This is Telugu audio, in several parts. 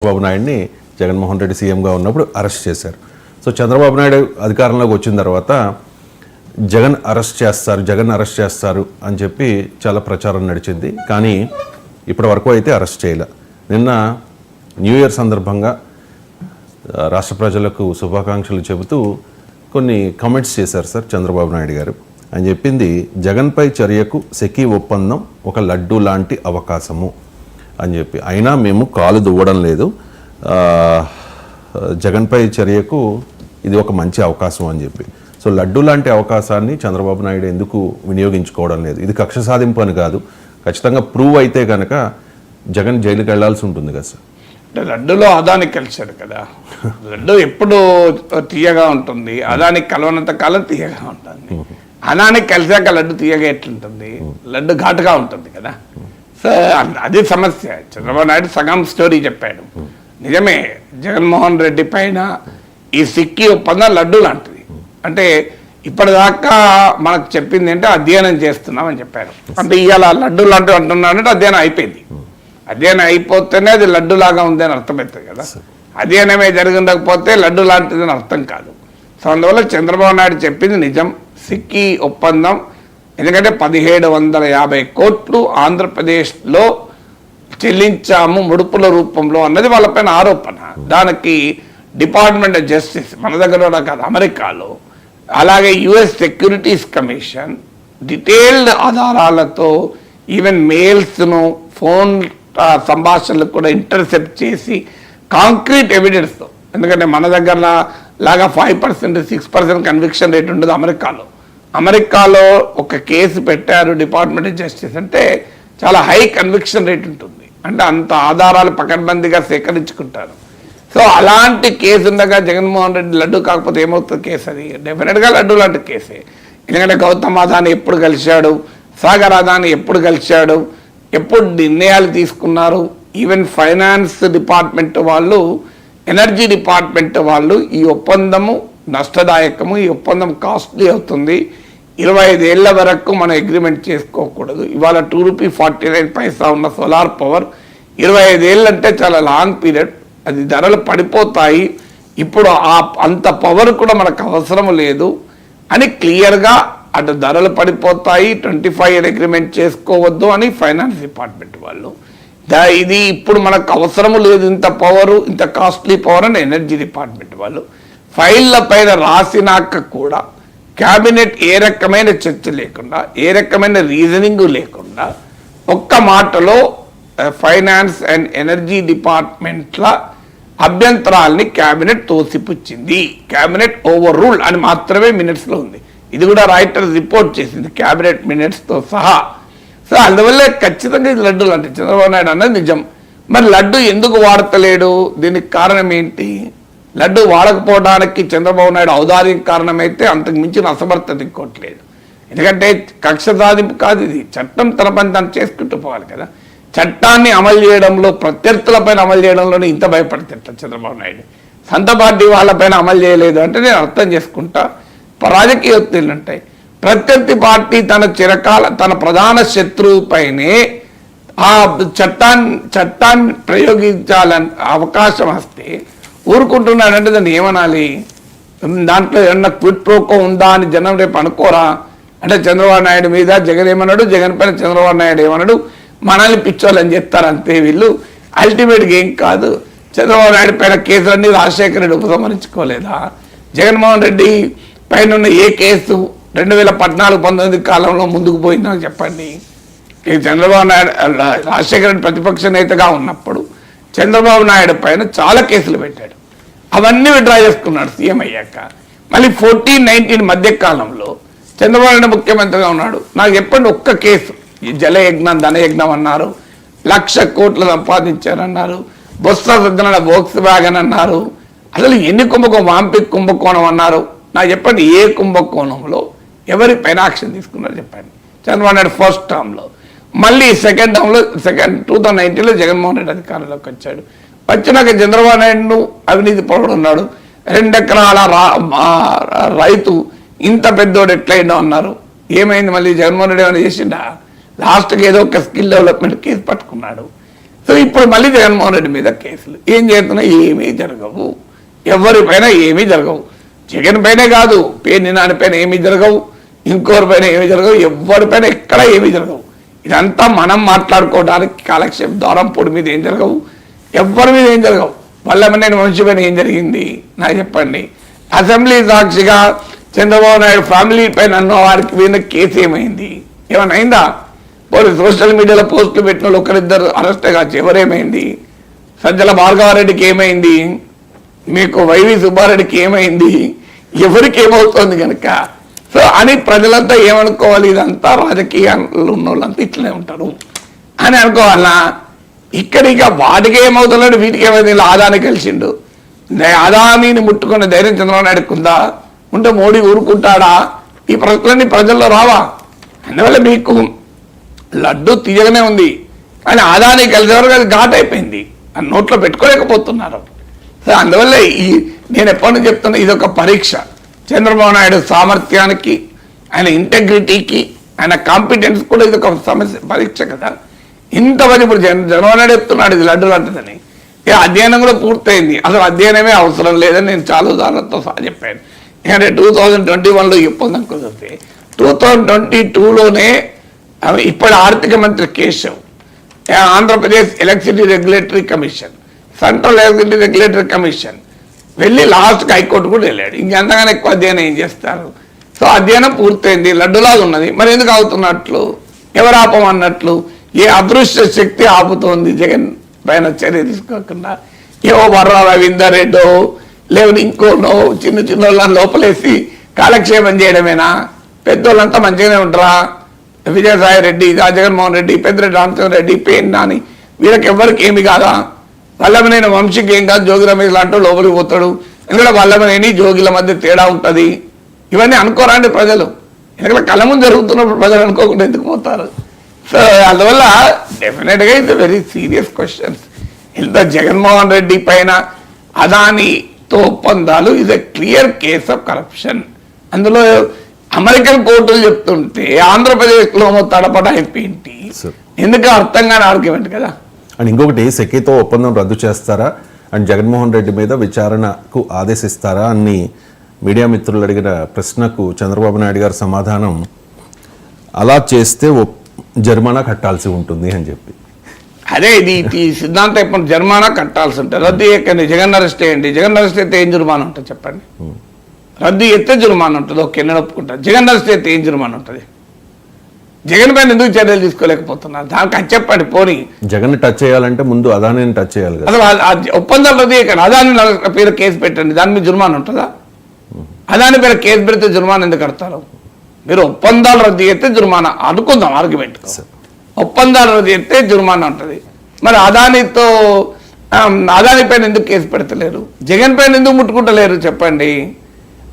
చంద్రబాబు నాయుడిని జగన్మోహన్ రెడ్డి సీఎంగా ఉన్నప్పుడు అరెస్ట్ చేశారు. సో చంద్రబాబు నాయుడు అధికారంలోకి వచ్చిన తర్వాత జగన్ అరెస్ట్ చేస్తారు అని చెప్పి చాలా ప్రచారం నడిచింది. కానీ ఇప్పటి వరకు అయితే అరెస్ట్ చేయలే. నిన్న న్యూ ఇయర్ సందర్భంగా రాష్ట్ర ప్రజలకు శుభాకాంక్షలు చెబుతూ కొన్ని కామెంట్స్ చేశారు సార్ చంద్రబాబు నాయుడు గారు. ఆయన చెప్పింది జగన్పై చర్యకు సెకీ ఒప్పందం ఒక లడ్డు లాంటి అవకాశము అని చెప్పి, అయినా మేము కాలు దువ్వడం లేదు, జగన్పై చర్యకు ఇది ఒక మంచి అవకాశం అని చెప్పి. సో లడ్డు లాంటి అవకాశాన్ని చంద్రబాబు నాయుడు ఎందుకు వినియోగించుకోవడం లేదు? ఇది కక్ష సాధింపు అని కాదు, ఖచ్చితంగా ప్రూవ్ అయితే కనుక జగన్ జైలుకి వెళ్లాల్సి ఉంటుంది కదా సార్. అంటే లడ్డులో అదానికి కలిశాడు కదా, లడ్డు ఎప్పుడు తీయగా ఉంటుంది, అదానికి కలవనంత కాలం తీయగా ఉంటుంది. అనానికి కలిసాక లడ్డు తీయగా ఎట్లుంటుంది, లడ్డు ఘాటుగా ఉంటుంది కదా. సో అది సమస్య. చంద్రబాబు నాయుడు సగం స్టోరీ చెప్పాడు. నిజమే, జగన్మోహన్ రెడ్డి పైన ఈ సిక్కి ఒప్పందం లడ్డు లాంటిది. అంటే ఇప్పటిదాకా మనకు చెప్పింది అంటే అధ్యయనం చేస్తున్నామని చెప్పారు. అంటే ఇవాళ లడ్డు లాంటివి అంటున్నానంటే అధ్యయనం అయిపోయింది. అధ్యయనం అయిపోతేనే అది లడ్డు లాగా ఉంది అని అర్థమవుతుంది కదా. అధ్యయనమే జరగకపోతే లడ్డు లాంటిది అని అర్థం కాదు. సో అందువల్ల చంద్రబాబు నాయుడు చెప్పింది నిజం. సిక్కి ఒప్పందం ఎందుకంటే 1750 కోట్లు ఆంధ్రప్రదేశ్లో చెల్లించాము ముడుపుల రూపంలో అన్నది వాళ్ళపైన ఆరోపణ. దానికి డిపార్ట్మెంట్ ఆఫ్ జస్టిస్ మన దగ్గర కాదు, అమెరికాలో, అలాగే యుఎస్ సెక్యూరిటీస్ కమిషన్ డీటెయిల్డ్ ఆధారాలతో ఈవెన్ మెయిల్స్ను, ఫోన్ సంభాషణలు కూడా ఇంటర్సెప్ట్ చేసి కాంక్రీట్ ఎవిడెన్స్తో, ఎందుకంటే మన దగ్గర లాగా 5%, 6% కన్విక్షన్ రేట్ ఉండదు. అమెరికాలో ఒక కేసు పెట్టారు డిపార్ట్మెంట్ ఆఫ్ జస్టిస్ అంటే చాలా హై కన్విక్షన్ రేట్ ఉంటుంది. అంటే అంత ఆధారాలు పకడ్బందీగా సేకరించుకుంటారు. సో అలాంటి కేసు ఉండగా జగన్మోహన్ రెడ్డి లడ్డు కాకపోతే ఏమవుతుంది కేసు? అది డెఫినెట్గా లడ్డు లాంటి కేసే. ఎందుకంటే గౌతమ్ అదాని ఎప్పుడు కలిశాడు, సాగర్ అదాని ఎప్పుడు కలిశాడు, ఎప్పుడు నిర్ణయాలు తీసుకున్నారు, ఈవెన్ ఫైనాన్స్ డిపార్ట్మెంట్ వాళ్ళు, ఎనర్జీ డిపార్ట్మెంట్ వాళ్ళు ఈ ఒప్పందము నష్టదాయకము, ఈ ఒప్పందం కాస్ట్లీ అవుతుంది, 25 ఏళ్ల వరకు మనం అగ్రిమెంట్ చేసుకోకూడదు. ఇవాళ ₹2.49 ఉన్న సోలార్ పవర్ 25 ఏళ్ళు అంటే చాలా లాంగ్ పీరియడ్, అది ధరలు పడిపోతాయి, ఇప్పుడు అంత పవర్ కూడా మనకు అవసరం లేదు అని క్లియర్గా అటు ధరలు పడిపోతాయి, 25 ఇయర్ అగ్రిమెంట్ చేసుకోవద్దు అని ఫైనాన్స్ డిపార్ట్మెంట్ వాళ్ళు, ఇది ఇప్పుడు మనకు అవసరం లేదు ఇంత పవరు, ఇంత కాస్ట్లీ పవర్ అని ఎనర్జీ డిపార్ట్మెంట్ వాళ్ళు ఫైళ్ళ పైన రాసినాక కూడా క్యాబినెట్ ఏ రకమైన చర్చ లేకుండా, ఏ రకమైన రీజనింగ్ లేకుండా ఒక్క మాటలో ఫైనాన్స్ అండ్ ఎనర్జీ డిపార్ట్మెంట్ల అభ్యంతరాల్ని క్యాబినెట్ తోసిపుచ్చింది. క్యాబినెట్ ఓవర్ రూల్ అని మాత్రమే మినిట్స్లో ఉంది. ఇది కూడా రాయిటర్స్ రిపోర్ట్ చేసింది క్యాబినెట్ మినిట్స్తో సహా. సో అందువల్ల ఖచ్చితంగా ఇది లడ్డు లాంటి చంద్రబాబు నాయుడు అన్నది నిజం. మరి లడ్డు ఎందుకు వాడతలేడు? దీనికి కారణం ఏంటి? లడ్డు వాడకపోవడానికి చంద్రబాబు నాయుడు ఔదార్యం కారణమైతే అంతకు మించిన అసమర్థత ఇంకోట్లేదు. ఎందుకంటే కక్ష సాధింపు కాదు, ఇది చట్టం తన పని తను చేసుకుంటూ పోవాలి కదా. చట్టాన్ని అమలు చేయడంలో, ప్రత్యర్థులపైన అమలు చేయడంలోనే ఇంత భయపడతాడు చంద్రబాబు నాయుడు. సొంత పార్టీ వాళ్ళపైన అమలు చేయలేదు అంటే నేను అర్థం చేసుకుంటా. రాజకీయ ఒత్తిళ్ళు ఉంటాయి. ప్రత్యర్థి పార్టీ తన ప్రధాన శత్రువుపైనే ఆ చట్టాన్ని ప్రయోగించాలని అవకాశం వస్తే ఊరుకుంటున్నాడంటే దాన్ని ఏమనాలి? దాంట్లో ఏమన్నా క్విట్ ప్రోకో ఉందా అని జనం రేపు అనుకోరా? అంటే చంద్రబాబు నాయుడు మీద జగన్ ఏమన్నాడు, జగన్ పైన చంద్రబాబు నాయుడు ఏమన్నాడు, మనల్ని పిచ్చోళ్ళని చెప్తారు అంతే వీళ్ళు. అల్టిమేట్గా ఏం కాదు, చంద్రబాబు నాయుడు పైన కేసులన్నీ రాజశేఖర రెడ్డి ఉపసంహరించుకోలేదా? జగన్మోహన్ రెడ్డి పైన ఉన్న ఏ కేసు 2014-19 కాలంలో ముందుకు పోయిందో చెప్పండి. చంద్రబాబు నాయుడు రాజశేఖర రెడ్డి ప్రతిపక్ష నేతగా ఉన్నప్పుడు చంద్రబాబు నాయుడు పైన చాలా కేసులు పెట్టాడు, అవన్నీ విత్డ్రా చేసుకున్నాడు సీఎం అయ్యాక. మళ్ళీ 14-19 మధ్య కాలంలో చంద్రబాబు నాయుడు ముఖ్యమంత్రిగా ఉన్నాడు. నాకు చెప్పండి ఒక్క కేసు, ఈ జలయజ్ఞం ధనయజ్ఞం అన్నారు, 1,00,000 కోట్లు సంపాదించారన్నారు, బొత్స సత్యనారాయణ వోక్స్ వ్యాగన్ అన్నారు, అసలు ఎన్ని వాంపిక్ కుంభకోణం అన్నారు. నాకు చెప్పండి ఏ కుంభకోణంలో ఎవరి పైన యాక్షన్ తీసుకున్నారు చెప్పండి. చంద్రబాబు నాయుడు ఫస్ట్ టర్మ్లో, మళ్ళీ సెకండ్ టర్మ్లో 2019లో జగన్మోహన్ రెడ్డి అధికారంలోకి వచ్చాడు. వచ్చినాక చంద్రబాబు నాయుడు అవినీతి పరుడు ఉన్నాడు, 2 ఎకరాల రైతు ఇంత పెద్దోడు ఎట్లయినా అన్నారు. ఏమైంది? మళ్ళీ జగన్మోహన్ రెడ్డి ఏమైనా చేసిండా? లాస్ట్కి ఏదో ఒక స్కిల్ డెవలప్మెంట్ కేసు పట్టుకున్నాడు. సో ఇప్పుడు మళ్ళీ జగన్మోహన్ రెడ్డి మీద కేసులు ఏం చేస్తున్నాయి, ఏమీ జరగవు, ఎవరిపైన ఏమీ జరగవు. జగన్ పైనే కాదు, పేర్ని నాని పైన ఏమీ జరగవు, ఇంకోరి పైన ఏమీ జరగవు, ఎవరిపైన ఎక్కడ ఏమీ జరగవు. ఇదంతా మనం మాట్లాడుకోవడానికి కాలక్షేపం దూరంపూడి మీద ఏం జరగవు, ఎవరి మీద ఏం జరగవు. వల్లభనేని వంశీ పైన ఏం జరిగింది నాకు చెప్పండి. అసెంబ్లీ సాక్షిగా చంద్రబాబు నాయుడు ఫ్యామిలీ పైన అన్న వారికి మీద కేసు ఏమైంది, ఏమైనా అయిందా? పోలీసు సోషల్ మీడియాలో పోస్టులు పెట్టిన వాళ్ళు ఒకరిద్దరు అరెస్టే కావచ్చు, ఎవరేమైంది? సజ్జల భార్గవారెడ్డికి ఏమైంది, మీకు వైవి సుబ్బారెడ్డికి ఏమైంది, ఎవరికి ఏమవుతుంది కనుక సో అని ప్రజలంతా ఏమనుకోవాలి, ఇదంతా రాజకీయాలు ఉన్న వాళ్ళంతా ఇట్లనే ఉంటారు అని అనుకోవాలా. ఇక్కడ ఇక వాటికి ఏమవుతున్నాడు, వీటికి ఏమైంది, ఆదాని కలిసిండు, ఆదానీని ముట్టుకునే ధైర్యం చంద్రబాబు నాయుడుకు ఉందా, ఉంటే మోడీ ఊరుకుంటాడా, ఈ ప్రశ్నలన్నీ ప్రజల్లో రావా? అందువల్ల మీకు లడ్డు తీయగానే ఉంది, కానీ ఆదాని కలిసే వరకు అది ఘాట్ అయిపోయింది, ఆ నోట్లో పెట్టుకోలేకపోతున్నారు. సో అందువల్ల నేను ఎప్పటి నుంచి చెప్తున్నా, ఇది ఒక పరీక్ష చంద్రబాబు నాయుడు సామర్థ్యానికి, ఆయన ఇంటెగ్రిటీకి, ఆయన కాంపిటెన్స్ కూడా ఇది ఒక సమస్య పరీక్ష కదా. ఇంతమంది ఇప్పుడు చంద్రబాబు నాయుడు చెప్తున్నాడు ఇది లడ్డు లాంటిదని, అధ్యయనం కూడా పూర్తయింది, అసలు అధ్యయనమే అవసరం లేదని నేను చాలా ఉదాహరణతో సహా చెప్పాను. ఎందుకంటే 2021లో ఒప్పందం కుదిరితే 2022లోనే ఇప్పటి ఆర్థిక మంత్రి Keshav, Andhra Pradesh electricity regulatory commission, central electricity regulatory commission వెళ్ళి లాస్ట్కి హైకోర్టు కూడా వెళ్ళాడు. ఇంకెంతగానో ఎక్కువ అధ్యయనం ఏం చేస్తారు? సో అధ్యయనం పూర్తయింది, లడ్డులాగా ఉన్నది, మరి ఎందుకు ఆగుతున్నట్లు, ఎవరు ఆపమన్నట్లు, ఏ అదృశ్య శక్తి ఆపుతోంది జగన్ పైన చర్య తీసుకోకుండా? ఏవో వర్రా రవీందర్ రెడ్డో లేకపోతే ఇంకోనో చిన్న చిన్న వాళ్ళని లోపలేసి కాలక్షేపం చేయడమేనా? పెద్దోళ్ళంతా మంచిగానే ఉంటారా? విజయసాయి రెడ్డి, జగన్మోహన్ రెడ్డి, పెద్దిరెడ్డి రామచంద్ర రెడ్డి, పేర్ని నాని, వీళ్ళకి ఎవరికి ఏమి కాదా? వల్లభనేని వంశీకి ఏం కాదు, జోగి రమేష్ లాంటి లోపలికి పోతాడు. ఎందుకంటే వల్లభనేని జోగిల మధ్య తేడా ఉంటుంది. ఇవన్నీ అనుకోరండి ప్రజలు, ఎందుకంటే కళ్ళ ముందు జరుగుతున్నప్పుడు ప్రజలు అనుకోకుండా ఎందుకు పోతారు? సో అందువల్ల డెఫినెట్గా ఇది వెరీ సీరియస్ క్వశ్చన్స్. ఇంత జగన్మోహన్ రెడ్డి పైన అదానితో ఒప్పందాలు ఇది క్లియర్ కేస్ ఆఫ్ కరప్షన్. అందులో అమెరికన్ కోర్టులు చెప్తుంటే ఆంధ్రప్రదేశ్లో తడపడ అయిపోయింది, ఎందుకు అర్థం కాని ఆర్గ్యుమెంట్ కదా. అండ్ ఇంకొకటి, సెకీతో ఒప్పందం రద్దు చేస్తారా అండ్ జగన్మోహన్ రెడ్డి మీద విచారణకు ఆదేశిస్తారా అని మీడియా మిత్రులు అడిగిన ప్రశ్నకు చంద్రబాబు నాయుడు గారి సమాధానం, అలా చేస్తే జరిమానా కట్టాల్సి ఉంటుంది అని చెప్పి. అదే ఇది సిద్ధాంతం ఇప్పుడు జరిమానా కట్టాల్సి ఉంటుంది. రద్దు ఎక్కండి, జగన్ అరెస్ట్ చేయండి, జగన్ అరెస్ట్ అయితే ఏం జుర్మానా ఉంటుంది చెప్పండి? రద్దు ఎత్తే జుర్మానా ఉంటుంది, ఓకే నేను ఒప్పుకుంటాను. జగన్ అరెస్ట్ అయితే ఏం జుర్మానా ఉంటుంది? జగన్ పైన ఎందుకు చర్యలు తీసుకోలేకపోతున్నారు? దానికి అది చెప్పండి. పోనీ జగన్ టచ్ చేయాలంటే ముందు అదానిని టచ్ చేయాలి కదా. అసలు ఒప్పందాలు రద్దు చేయకండి, అదాని పేరు కేసు పెట్టండి, దాని మీద జుర్మానా ఉంటుందా? అదాని పేరు కేసు పెడితే జుర్మానా ఎందుకు కడతారు? మీరు ఒప్పందాలు రద్దు చేస్తే జుర్మానా అనుకుందాం, ఆర్గ్యుమెంట్ ఒప్పందాలు రద్దు చేస్తే జుర్మానా ఉంటుంది. మరి అదానితో అదాని పైన ఎందుకు కేసు పెడతలేరు? జగన్ పైన ఎందుకు ముట్టుకుంటలేరు చెప్పండి?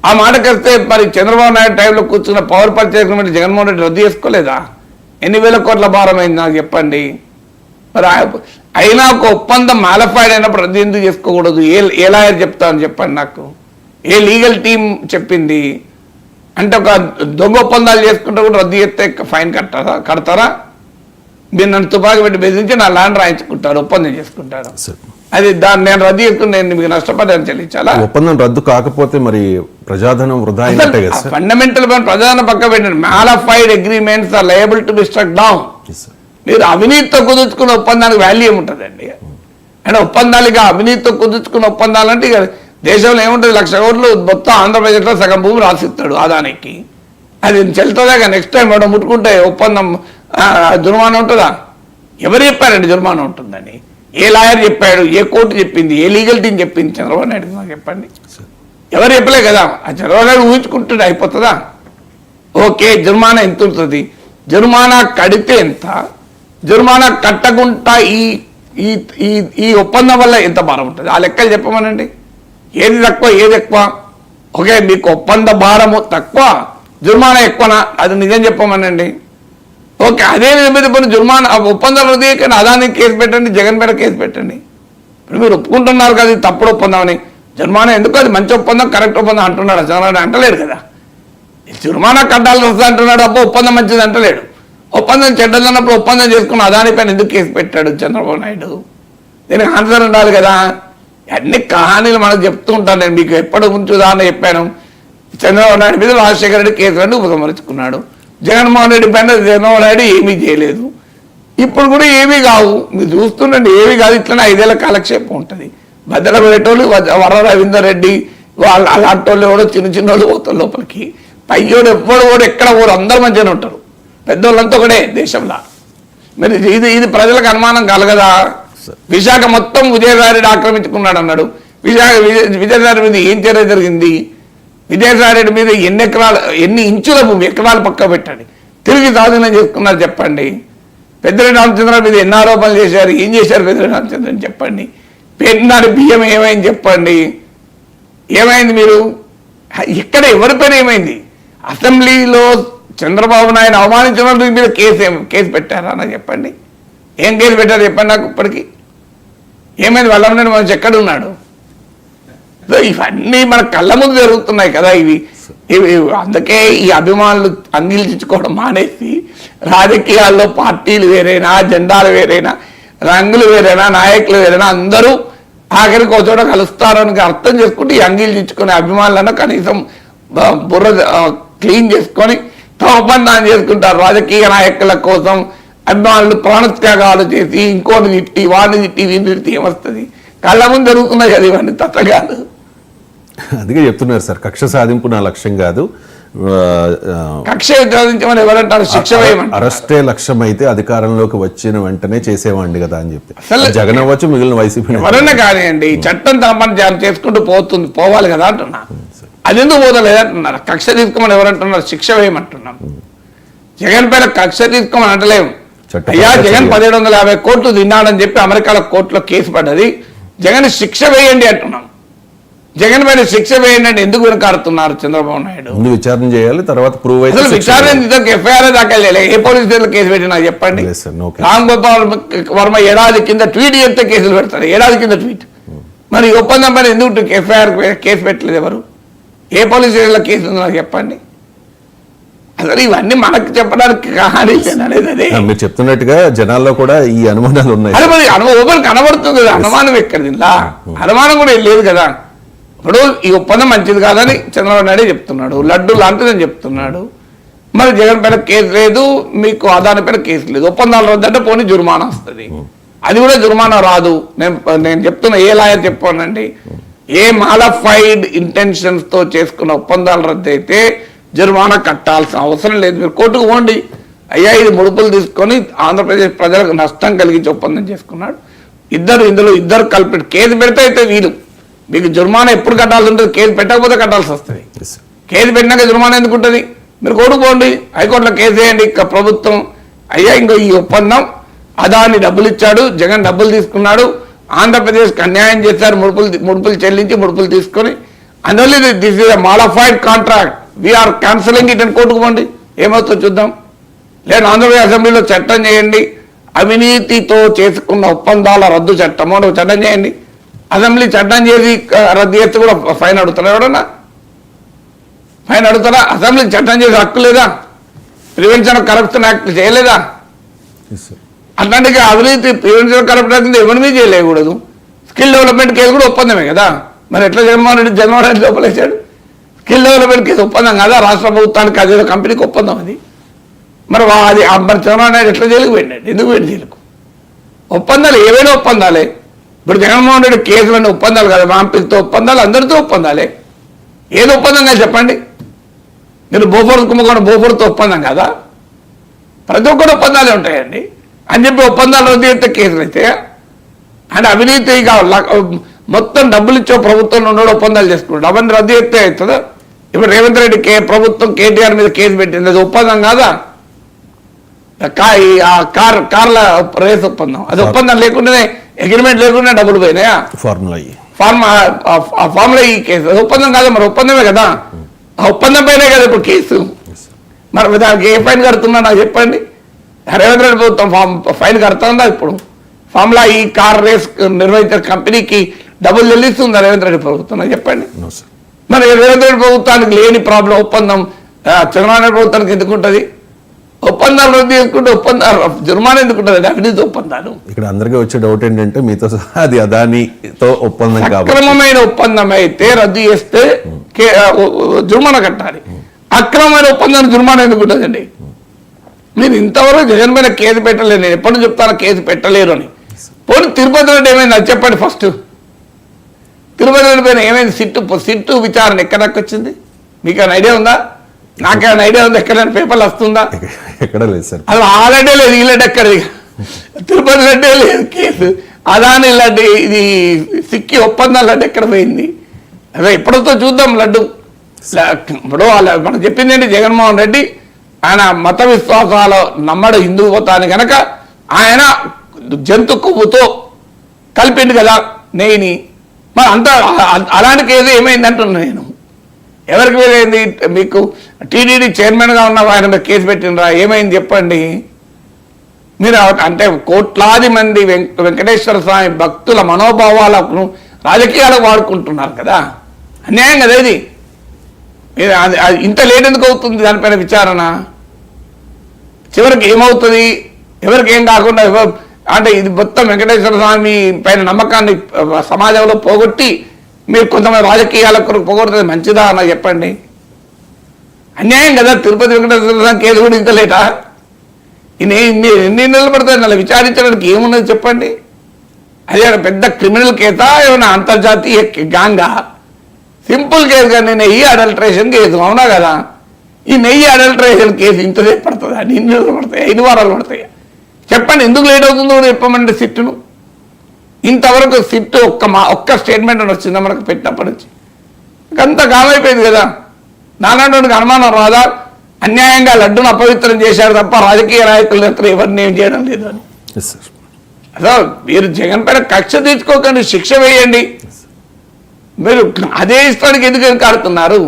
ఆ మాటకి వస్తే మరి చంద్రబాబు నాయుడు టైంలో కూర్చున్న power purchase agreement Jaganmohan Reddy రద్దు చేసుకోలేదా? ఎన్ని వేల కోట్ల భారం అయింది నాకు చెప్పండి. మరి అయినా ఒక ఒప్పందం మాలిఫైడ్ అయినప్పుడు రద్దు ఎందుకు చేసుకోకూడదు? ఏ లాయర్ చెప్తామని చెప్పండి నాకు, ఏ లీగల్ టీం చెప్పింది? అంటే ఒక దొంగ ఒప్పందాలు చేసుకుంటే కూడా రద్దు చేస్తే ఫైన్ కడతారా? మీరు నన్ను తుపాకి పెట్టి బెదిరించి నా ల్యాండ్ రాయించుకుంటారు, ఒప్పందం చేసుకుంటారు. అది దాన్ని నేను రద్దు చేసుకుని నేను మీకు నష్టపరిహారం చెల్లించాలా? ఒప్పందం రద్దు కాకపోతే మరి ప్రజాధనం వృధా అయినట్టే కదా సార్. ఫండమెంటల్ ప్రజాధనం పక్క పెట్టండి. Mala fide agreements are liable to be struck down. మీరు అవినీతితో కుదుర్చుకున్న ఒప్పందానికి వాల్యూ ఏముంటుందండి? అంటే ఒప్పందాలుగా అవినీతితో కుదుర్చుకున్న ఒప్పందాలు అంటే ఇక దేశంలో ఏముంటుంది, 1,00,000 కోట్లు మొత్తం ఆంధ్రప్రదేశ్లో సగం భూమి రాసిస్తాడు ఆదానికి, అది చెల్తుందా? నెక్స్ట్ టైం వాడు ముట్టుకుంటే ఒప్పందం జుర్మానా ఉంటుందా? ఎవరు చెప్పారండి జుర్మానా ఉంటుందని? ఏ లాయర్ చెప్పాడు? ఏ కోర్టు చెప్పింది? ఏ లీగల్ టీం చెప్పింది? చంద్రబాబు నాయుడు నాకు చెప్పండి. ఎవరు చెప్పలే కదా. ఆ చంద్రబాబు నాయుడు ఊహించుకుంటుంటే అయిపోతుందా? ఓకే, జుర్మానా ఎంత ఉంటుంది, జుర్మానా కడితే ఎంత, జుర్మానా కట్టకుండా ఈ ఒప్పందం వల్ల ఎంత భారం ఉంటుంది? ఆ లెక్కలు చెప్పమనండి. ఏది తక్కువ ఏది ఎక్కువ? ఓకే, మీకు ఒప్పంద భారము తక్కువ, జుర్మానా ఎక్కువనా? అది నిజం చెప్పమనండి. ఓకే, అదే నిజమైన జుర్మానా ఒప్పందాలు రద్దు చేయకండి, అదానికి కేసు పెట్టండి, జగన్ పైన కేసు పెట్టండి. ఇప్పుడు మీరు ఒప్పుకుంటున్నారు కదా ఇది తప్పుడు ఒప్పందం అని. జుర్మానా ఎందుకు? అది మంచి ఒప్పందం, కరెక్ట్ ఒప్పందం అంటున్నాడు చంద్రబాబు, అంటలేడు కదా. జుర్మానా కట్టాల్సి వస్తుంది అంటున్నాడు, అబ్బో ఒప్పందం మంచిది అంటలేడు. ఒప్పందం చెడ్డదన్నప్పుడు ఒప్పందం చేసుకుని అదాని పైన ఎందుకు కేసు పెట్టాడు చంద్రబాబు నాయుడు? దీనికి ఆన్సర్ ఉండాలి కదా. అన్ని కహానీలు మనకు చెప్తూ ఉంటాను. నేను మీకు ఎప్పటి నుంచి ఉదాహరణ చెప్పాను. చంద్రబాబు నాయుడు మీద రాజశేఖర రెడ్డి కేసులను ఉపసంహరించుకున్నాడు. జగన్మోహన్ రెడ్డి పైన చంద్రబాబు నాయుడు ఏమీ చేయలేదు. ఇప్పుడు కూడా ఏమీ కావు. మీరు చూస్తుండండి, ఏమీ కాదు. ఇట్లనే 5 ఏళ్ల కాలక్షేపం ఉంటుంది. భద్ర పెట్టేటోళ్ళు వర రవీందర్ రెడ్డి వాళ్ళు అలాంటి వాళ్ళు ఎవడో చిన్న వాళ్ళు పోతారు లోపలికి. పయ్యోడు ఎప్పుడు కూడా ఎక్కడ పోరు, అందరు మంచిగానే ఉంటారు. పెద్దోళ్ళంతా ఒకటే దేశంలో. మరి ఇది ప్రజలకు అనుమానం కలగదా? విశాఖ మొత్తం విజయసాయిరెడ్డి ఆక్రమించుకున్నాడు అన్నాడు. విజయసాయిరెడ్డి మీద ఏం చర్య జరిగింది? విజయసాయిరెడ్డి మీద ఎన్ని ఇంచుల భూమి, ఎకరాలు పక్క పెట్టండి, తిరిగి స్వాధీనం చేసుకున్నారు చెప్పండి. పెద్దిరెడ్డి రామచంద్ర మీద ఎన్ని ఆరోపణలు చేశారు, ఏం చేశారు పెద్దిరెడ్డి రామచంద్రని చెప్పండి. పెన్నాడు బియ్యం ఏమైంది చెప్పండి. ఏమైంది? మీరు ఇక్కడ ఎవరిపైన ఏమైంది? అసెంబ్లీలో చంద్రబాబు నాయుడు అవమానించిన మీద కేసు పెట్టారా అని చెప్పండి. ఏం కేసు పెట్టారు చెప్పండి నాకు. ఇప్పటికీ ఏమైంది? వల్లభనేని మనిషి ఎక్కడున్నాడు? ఇవన్నీ మన కళ్ళ ముందు జరుగుతున్నాయి కదా. ఇవి అందుకే ఈ అభిమానులు అంగీకరించుకోవడం మానేసి రాజకీయాల్లో పార్టీలు వేరైనా, జెండాలు వేరైనా, రంగులు వేరైనా, నాయకులు వేరైనా అందరూ ఆఖరికి ఒక చోట కలుస్తారని అర్థం చేసుకుంటే ఈ అంగీకరించుకునే అభిమానులను కనీసం బుర్ర క్లీన్ చేసుకొని ఒప్పందాన్ని చేసుకుంటారు. రాజకీయ నాయకుల కోసం అభిమానులు ప్రాణత్యాగాలు చేసి ఇంకోటి తిట్టి, వాడిని తిట్టి, వీడిని తిట్టి ఏమొస్తుంది? కళ్ళ ముందు జరుగుతున్నాయి కదా ఇవన్నీ తత్తగాలు. అందుకే చెప్తున్నారు సార్, కక్ష సాధింపు నా లక్ష్యం కాదు, కక్ష సాధించమని ఎవరంటారు? శిక్ష వేయమని. అరెస్టే లక్ష్యం అయితే అధికారంలోకి వచ్చిన వెంటనే చేసేవాడిని కదా అని చెప్పి. జగన్ అవ్వచ్చు, మిగిలిన వైసీపీ ఎవరన్నా కానివ్వండి, చట్టం తన పని చేసుకుంటూ పోవాలి కదా అంటున్నా. అది ఎందుకు పోతలేదంటున్నారు? కక్ష తీసుకోమని ఎవరంటున్నారు? శిక్ష వేయమంటున్నాం. జగన్ పైన కక్ష తీసుకోమని అంటలేము. అయ్యా జగన్ 1750 కోట్లు తిన్నాడని చెప్పి అమెరికాలో కోర్టులో కేసు పడ్డది. జగన్ శిక్ష వేయండి అంటున్నాం. జగన్ పైన శిక్ష వేయండి అంటే ఎందుకు వెనకాడుతున్నారు చంద్రబాబు నాయుడు? ముందు విచారణ చేయాలి, తర్వాత ప్రూవ్ అయితే విచారణ ఎఫ్ఐఆర్ దాఖలు చేయలేదు. ఏ పోలీస్ స్టేషన్ కేసు పెట్టినా చెప్పండి. రామ్ గోపాల్ వర్మ ఏడాది కింద ట్వీట్ చేస్తే కేసులు పెడతారు. ఏడాది కింద ట్వీట్. మరి ఒప్పందం పైన ఎందుకు ఎఫ్ఐఆర్ కేసు పెట్టలేదు? ఎవరు? ఏ పోలీస్ స్టేషన్లో కేసు ఉందో నాకు చెప్పండి. అసలు ఇవన్నీ మనకు చెప్పడానికి అనేది అదే. మీరు చెప్తున్నట్టుగా జనాల్లో కూడా ఈ అనుమానాలు ఉన్నాయి. అరే మరి ఓపెన్ కనబడుతుంది కదా, అనుమానం ఎక్కడ? దీనిలా అనుమానం కూడా లేదు కదా. ఇప్పుడు ఈ ఒప్పందం మంచిది కాదని చంద్రబాబు నాయుడు చెప్తున్నాడు, లడ్డు లాంటిదని చెప్తున్నాడు. మరి జగన్ పైన కేసు లేదు, మీకు అదాని పైన కేసు లేదు. ఒప్పందాలు రద్దంటే పోనీ జుర్మానా వస్తుంది. అది కూడా జుర్మానా రాదు. నేను చెప్తున్నా, ఏ లాయర్ చెప్పానండి, ఏ మాలఫైడ్ ఇంటెన్షన్స్ తో చేసుకున్న ఒప్పందాలు రద్దు అయితే జుర్మానా కట్టాల్సిన అవసరం లేదు. మీరు కోర్టుకు పోండి. అయ్యా ఇది ముడుపులు తీసుకొని ఆంధ్రప్రదేశ్ ప్రజలకు నష్టం కలిగించి ఒప్పందం చేసుకున్నాడు. ఇందులో ఇద్దరు కల్పిట్ కేసు పెడితే అయితే వీలు మీకు జుర్మానా ఎప్పుడు కట్టాల్సి ఉంటుంది? కేసు పెట్టకపోతే కట్టాల్సి వస్తుంది. కేసు పెట్టినాక జుర్మానా ఎందుకు ఉంటుంది? మీరు కోర్టుకు పోండి, హైకోర్టులో కేసు వేయండి. ప్రభుత్వం అయ్యా ఇంకో ఈ ఒప్పందం అదాని డబ్బులు ఇచ్చాడు, జగన్ డబ్బులు తీసుకున్నాడు, ఆంధ్రప్రదేశ్కి అన్యాయం చేశారు, ముడుపులు చెల్లించి ముడుపులు తీసుకొని, అందువల్ల this is a modified contract, we're cancelling it అని కోర్టుకు పోండి. ఏమవుతుందో చూద్దాం. లేదా ఆంధ్రప్రదేశ్ అసెంబ్లీలో చట్టం చేయండి, అవినీతితో చేసుకున్న ఒప్పందాల రద్దు చట్టం అని చట్టం చేయండి. అసెంబ్లీ చట్టం చేసి రద్దు చేస్తే కూడా ఫైన్ అడుగుతారా? ఎవడన్నా ఫైన్ అడుగుతారా? అసెంబ్లీ చట్టం చేసి హక్కు లేదా? ప్రివెన్షన్ ఆఫ్ కరప్షన్ యాక్ట్ చేయలేదా? అట్లాంటి అవినీతి ప్రివెన్షన్ ఆఫ్ కరప్షన్ యాక్ట్ ఎవరి మీద చేయలేకూడదు. స్కిల్ డెవలప్మెంట్ కేసు కూడా ఒప్పందమే కదా. మరి ఎట్లా జగన్మోహన్ రెడ్డి లోపలేశాడు? స్కిల్ డెవలప్మెంట్ కేసు ఒప్పందం కదా, రాష్ట్ర ప్రభుత్వానికి అదేదో కంపెనీకి ఒప్పందం అది. మరి అది మరి చంద్రబాబు నాయుడు ఎట్లా జైలుకు వెళ్ళాడు? ఎందుకు వెళ్ళి జైలుకు? ఒప్పందాలు ఏవైనా ఒప్పందాలే. ఇప్పుడు జగన్మోహన్ రెడ్డి కేసులన్నీ ఒప్పందాలు కదా, మాంపిల్తో ఒప్పందాలు, అందరితో ఒప్పందాలే. ఏది ఒప్పందం కదా చెప్పండి? మీరు బోఫోర్తో ఒప్పందం కదా? ప్రతి ఒక్కరు ఒప్పందాలే ఉంటాయండి అని చెప్పి ఒప్పందాలు రద్దు చేస్తే కేసులు అయితే అంటే అవినీతిగా మొత్తం డబ్బులు ఇచ్చే ప్రభుత్వంలో ఉన్నాడు ఒప్పందాలు చేసుకున్నాడు. అవన్నీ రద్దు చేస్తే అవుతుందా? ఇప్పుడు రేవంత్ రెడ్డి ప్రభుత్వం కేటీఆర్ మీద కేసు పెట్టింది, అది ఒప్పందం కాదా? కార్ల రేస్ ఒప్పందం, అది ఒప్పందం లేకుండానే, అగ్రిమెంట్ లేకుండా డబ్బులు పోయినాయా? ఫార్ములా ఈ కేసు అది ఒప్పందం కాదా? మరి ఒప్పందమే కదా, ఆ ఒప్పందం పైనే కదా ఇప్పుడు కేసు. మరి దానికి ఏ ఫైన్ కడుతున్నా నాకు చెప్పండి. రేవంత్ రెడ్డి ప్రభుత్వం ఫైన్ కడుతుందా? ఇప్పుడు ఫార్ములా ఈ కార్ రేస్ నిర్వహించిన కంపెనీకి డబ్బులు చెల్లిస్తుందా రేవంత్ రెడ్డి ప్రభుత్వం? నాకు చెప్పండి. మరి రేవంత్ రెడ్డి ప్రభుత్వానికి లేని ప్రాబ్లం ఒప్పందం చంద్రబాబు నాయుడు ప్రభుత్వానికి ఎందుకు ఉంటుంది? ఒప్పందాలు రద్దు చేసుకుంటే ఒప్పందాలు జుర్మానా ఎందుకు ఉంటుంది? అవినీతి ఒప్పందాలు. ఇక్కడ అందరికీ వచ్చే డౌట్ ఏంటంటే మీతో సహా అది అదానితో ఒప్పందం కాబట్టి అక్రమమైన ఒప్పందం అయితే రద్దు చేస్తే జుర్మానా కట్టాలి. అక్రమమైన ఒప్పందాన్ని జుర్మానా ఎందుకు ఉంటుందండి? మీరు ఇంతవరకు జగన్ పైన కేసు పెట్టలేరు. నేను ఎప్పటి చెప్తాను కేసు పెట్టలేరు అని. పోనీ తిరుపతి రెడ్డి ఏమైంది అది చెప్పండి ఫస్ట్. తిరుపతి రెడ్డి పైన ఏమైంది? సిట్టు విచారణ ఎక్కడికి వచ్చింది? మీకు ఏమైనా ఐడియా ఉందా? నాకేమైనా ఐడియా ఉందా? ఎక్కడైనా పేపర్లు వస్తుందా? ఎక్కడ లేదు సార్. అది ఆల్రెడీ లేదు, ఈలెడ్ ఎక్కడిది? తిరుపతి రెడ్డి లేదు కేసు. అదాని లడ్డు ఇది సిక్కి ఒప్పందం లడ్డు ఎక్కడ పోయింది? అదే ఎప్పుడొస్తో చూద్దాం లడ్డు. ఇప్పుడు మనకు చెప్పింది ఏంటి? జగన్మోహన్ రెడ్డి ఆయన మత విశ్వాసాలు నమ్మడు, హిందువు పోతాను కనుక ఆయన జంతు కొవ్వుతో కలిపిండు కదా నెయ్యిని. మరి అంత అలాంటి కేసు ఏమైంది అంటున్నా నేను. ఎవరికి వేరైంది? మీకు టీడీడీ చైర్మన్గా ఉన్న ఆయన మీద కేసు పెట్టినరా? ఏమైంది చెప్పండి. మీరు అంటే కోట్లాది మంది వెంకటేశ్వర స్వామి భక్తుల మనోభావాలను రాజకీయాలకు వాడుకుంటున్నారు కదా, అన్యాయం కదా ఇది. మీరు ఇంత లేట్ ఎందుకు అవుతుంది దానిపైన విచారణ? చివరికి ఏమవుతుంది? ఎవరికి ఏం కాకుండా అంటే ఇది మొత్తం వెంకటేశ్వర స్వామి పైన నమ్మకాన్ని సమాజంలో పోగొట్టి మీరు కొంతమంది రాజకీయాల కొరకు పోగొడుతుంది మంచిదా అన్న చెప్పండి. అన్యాయం కదా. తిరుపతి వెంకటేశ్వర స్వామి కేసు కూడా ఇంత లేటా? ఎన్ని నెలలు పడుతుంది అలా విచారించడానికి? ఏమున్నది చెప్పండి. అదే పెద్ద క్రిమినల్ కేసా, ఏమైనా అంతర్జాతీయ గాంగా? సింపుల్ కేసు కదా. నెయ్యి అడల్ట్రేషన్ కేసు, అవునా కదా? ఈ నెయ్యి అడల్ట్రేషన్ కేసు ఇంతసేపు పడుతుందా? 2 నెలలు పడతాయి, 5 వారాలు పడతాయి? చెప్పండి ఎందుకు లేట్ అవుతుందో చెప్పమండి. సిట్టును ఇంతవరకు సిట్టు ఒక్క స్టేట్మెంట్ అని వచ్చిందా మనకు పెట్టినప్పటి నుంచి? అంత కామైపోయింది కదా. నానానికి అనుమానం రాదా? అన్యాయంగా లడ్డును అపవిత్రం చేశారు తప్ప రాజకీయ నాయకులు ఎవరిని ఏం చేయడం లేదు అని. అసలు మీరు జగన్ పైన కక్ష తీర్చుకోకండి, శిక్ష వేయండి. మీరు అదే ఇష్టానికి ఎందుకు వెనకాడుతున్నారు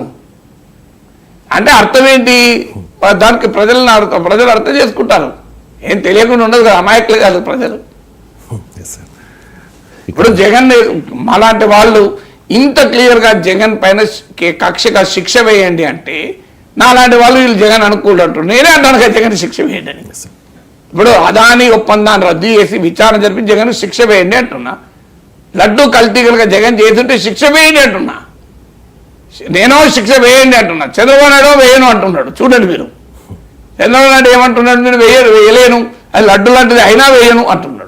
అంటే అర్థం ఏంటి? దానికి ప్రజలు అర్థం చేసుకుంటారు. ఏం తెలియకుండా ఉండదు కదా, అమాయకులు కాదు ప్రజలు. ఇప్పుడు జగన్ అలాంటి వాళ్ళు ఇంత క్లియర్గా జగన్ పైన కక్షగా శిక్ష వేయండి అంటే నాలాంటి వాళ్ళు వీళ్ళు జగన్ అనుకూలు అంటారు. నేనే అంటాను కదా జగన్ శిక్ష వేయండి అని. ఇప్పుడు అదాని ఒప్పందాన్ని రద్దు చేసి విచారణ జరిపి జగన్ శిక్ష వేయండి అంటున్నా. లడ్డు కల్తీలుగా జగన్ చేస్తుంటే శిక్ష వేయండి అంటున్నా. నేనో శిక్ష వేయండి అంటున్నా. చంద్రబాబు నాయుడు వేయను అంటున్నాడు. చూడండి మీరు, చంద్రబాబు నాయుడు ఏమంటున్నాడు? నేను వేయలేను, అది లడ్డు లాంటిది అయినా వేయను అంటున్నాడు.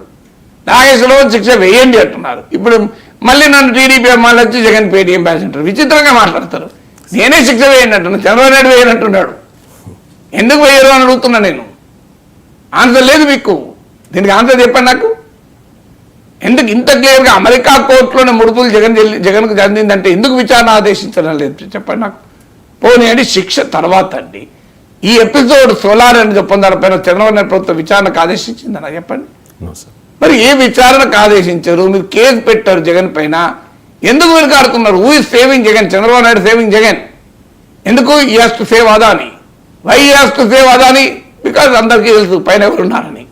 నాగేశ్వరరావు శిక్ష వేయండి అంటున్నారు. ఇప్పుడు మళ్ళీ నన్ను టీడీపీ మళ్ళీ వచ్చి జగన్ పేటీఎం ప్యాసింటారు. విచిత్రంగా మాట్లాడతారు. నేనే శిక్ష వేయండి అంటున్నా, చంద్రబాబు నాయుడు వేయను అంటున్నాడు. ఎందుకు వేయరు అని అడుగుతున్నా నేను. ఆన్సర్ లేదు మీకు. దీనికి ఆన్సర్ చెప్పండి నాకు. ఎందుకు ఇంత క్లియర్గా అమెరికా కోర్టులోనే ముడుపులు జగన్కు చెందిందంటే ఎందుకు విచారణ ఆదేశించడం లేదు చెప్పండి నాకు. పోనీ అండి శిక్ష తర్వాత అండి. ఈ ఎపిసోడ్ సోలార్ అని ఒప్పందాలపైన చంద్రబాబు నాయుడు ప్రభుత్వం విచారణకు ఆదేశించిందన్నా చెప్పండి. మరి ఏ విచారణకు ఆదేశించారు? మీరు కేసు పెట్టారు జగన్ పైన, ఎందుకు వెనుకాడుతున్నారు? Who is saving Jagan? Chandrababu Naidu saving Jagan. ఎందుకు? He has to save Adani. Why has to save Adani? Because అందరికీ తెలుసు పైన ఎవరున్నారని.